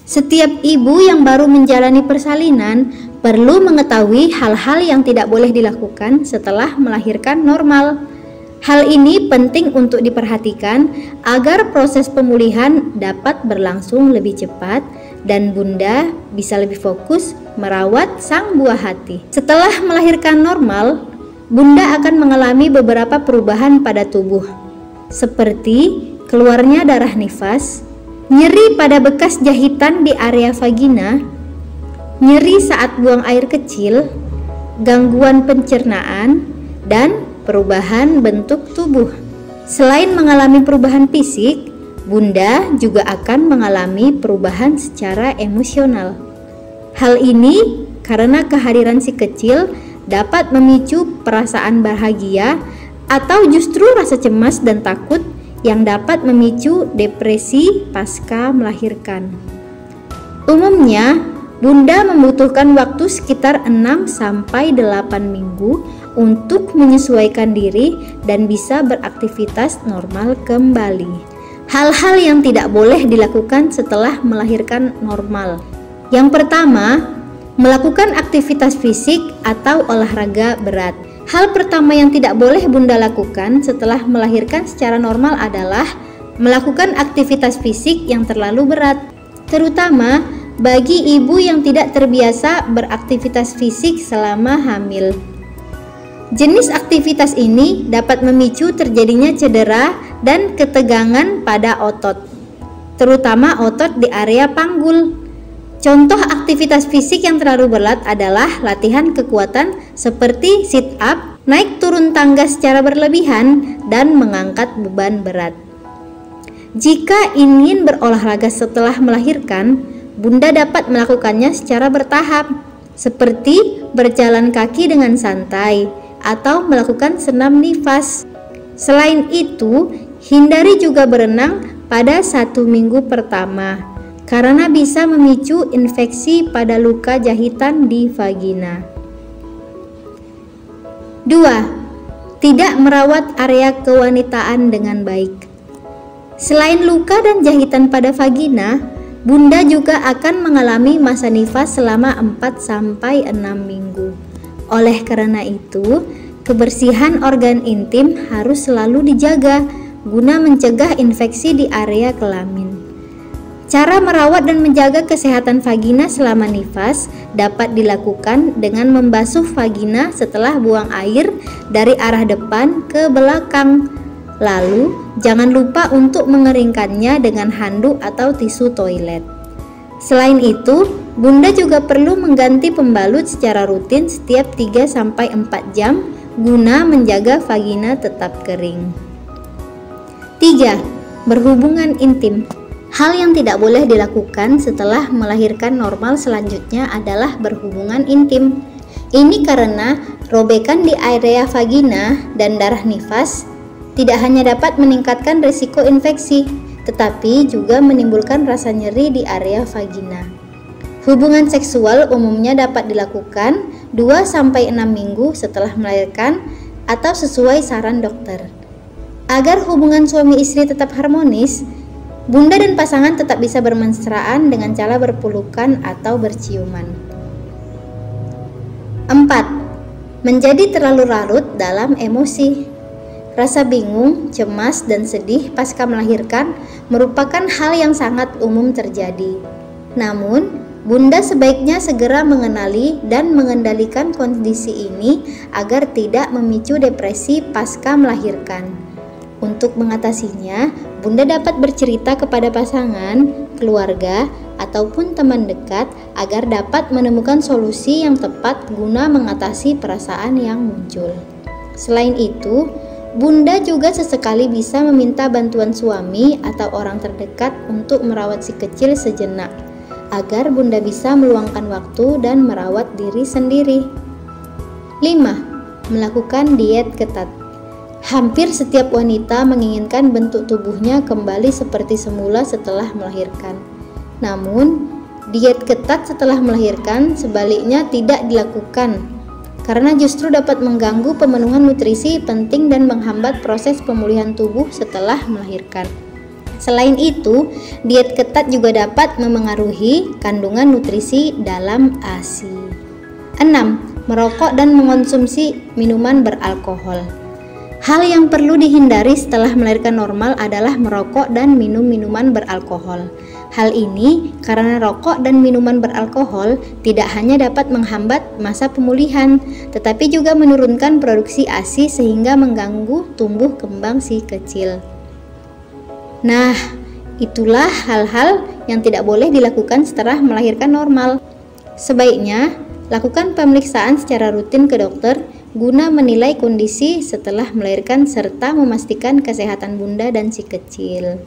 Setiap ibu yang baru menjalani persalinan perlu mengetahui hal-hal yang tidak boleh dilakukan setelah melahirkan normal. Hal ini penting untuk diperhatikan agar proses pemulihan dapat berlangsung lebih cepat dan Bunda bisa lebih fokus merawat sang buah hati. Setelah melahirkan normal, Bunda akan mengalami beberapa perubahan pada tubuh, seperti keluarnya darah nifas, nyeri pada bekas jahitan di area vagina, nyeri saat buang air kecil, gangguan pencernaan, dan perubahan bentuk tubuh. Selain mengalami perubahan fisik, Bunda juga akan mengalami perubahan secara emosional. Hal ini karena kehadiran si kecil dapat memicu perasaan bahagia atau justru rasa cemas dan takut yang dapat memicu depresi pasca melahirkan. Umumnya, Bunda membutuhkan waktu sekitar 6-8 minggu untuk menyesuaikan diri dan bisa beraktivitas normal kembali. Hal-hal yang tidak boleh dilakukan setelah melahirkan normal. Yang pertama, melakukan aktivitas fisik atau olahraga berat. Hal pertama yang tidak boleh Bunda lakukan setelah melahirkan secara normal adalah melakukan aktivitas fisik yang terlalu berat, terutama bagi ibu yang tidak terbiasa beraktivitas fisik selama hamil. Jenis aktivitas ini dapat memicu terjadinya cedera dan ketegangan pada otot, terutama otot di area panggul. Contoh aktivitas fisik yang terlalu berat adalah latihan kekuatan seperti sit up, naik turun tangga secara berlebihan, dan mengangkat beban berat. Jika ingin berolahraga setelah melahirkan, Bunda dapat melakukannya secara bertahap, seperti berjalan kaki dengan santai atau melakukan senam nifas. Selain itu, hindari juga berenang pada 1 minggu pertama, karena bisa memicu infeksi pada luka jahitan di vagina. 2. Tidak merawat area kewanitaan dengan baik. Selain luka dan jahitan pada vagina, Bunda juga akan mengalami masa nifas selama 4-6 minggu. Oleh karena itu, kebersihan organ intim harus selalu dijaga guna mencegah infeksi di area kelamin. Cara merawat dan menjaga kesehatan vagina selama nifas dapat dilakukan dengan membasuh vagina setelah buang air dari arah depan ke belakang. Lalu, jangan lupa untuk mengeringkannya dengan handuk atau tisu toilet. Selain itu, Bunda juga perlu mengganti pembalut secara rutin setiap 3-4 jam guna menjaga vagina tetap kering. 3. Berhubungan intim. Hal yang tidak boleh dilakukan setelah melahirkan normal selanjutnya adalah berhubungan intim. Ini karena robekan di area vagina dan darah nifas tidak hanya dapat meningkatkan risiko infeksi, tetapi juga menimbulkan rasa nyeri di area vagina. Hubungan seksual umumnya dapat dilakukan 2-6 minggu setelah melahirkan atau sesuai saran dokter. Agar hubungan suami istri tetap harmonis, Bunda dan pasangan tetap bisa bermesraan dengan cara berpelukan atau berciuman. 4. Menjadi terlalu larut dalam emosi. Rasa bingung, cemas, dan sedih pasca melahirkan merupakan hal yang sangat umum terjadi. Namun, Bunda sebaiknya segera mengenali dan mengendalikan kondisi ini agar tidak memicu depresi pasca melahirkan. Untuk mengatasinya, Bunda dapat bercerita kepada pasangan, keluarga, ataupun teman dekat agar dapat menemukan solusi yang tepat guna mengatasi perasaan yang muncul. Selain itu, Bunda juga sesekali bisa meminta bantuan suami atau orang terdekat untuk merawat si kecil sejenak, agar Bunda bisa meluangkan waktu dan merawat diri sendiri. 5. Melakukan diet ketat. Hampir setiap wanita menginginkan bentuk tubuhnya kembali seperti semula setelah melahirkan. Namun, diet ketat setelah melahirkan sebaliknya tidak dilakukan, karena justru dapat mengganggu pemenuhan nutrisi penting dan menghambat proses pemulihan tubuh setelah melahirkan. Selain itu, diet ketat juga dapat memengaruhi kandungan nutrisi dalam ASI. 6. Merokok dan mengonsumsi minuman beralkohol. Hal yang perlu dihindari setelah melahirkan normal adalah merokok dan minum minuman beralkohol. Hal ini karena rokok dan minuman beralkohol tidak hanya dapat menghambat masa pemulihan, tetapi juga menurunkan produksi ASI sehingga mengganggu tumbuh kembang si kecil. Nah, itulah hal-hal yang tidak boleh dilakukan setelah melahirkan normal. Sebaiknya, lakukan pemeriksaan secara rutin ke dokter guna menilai kondisi setelah melahirkan serta memastikan kesehatan bunda dan si kecil.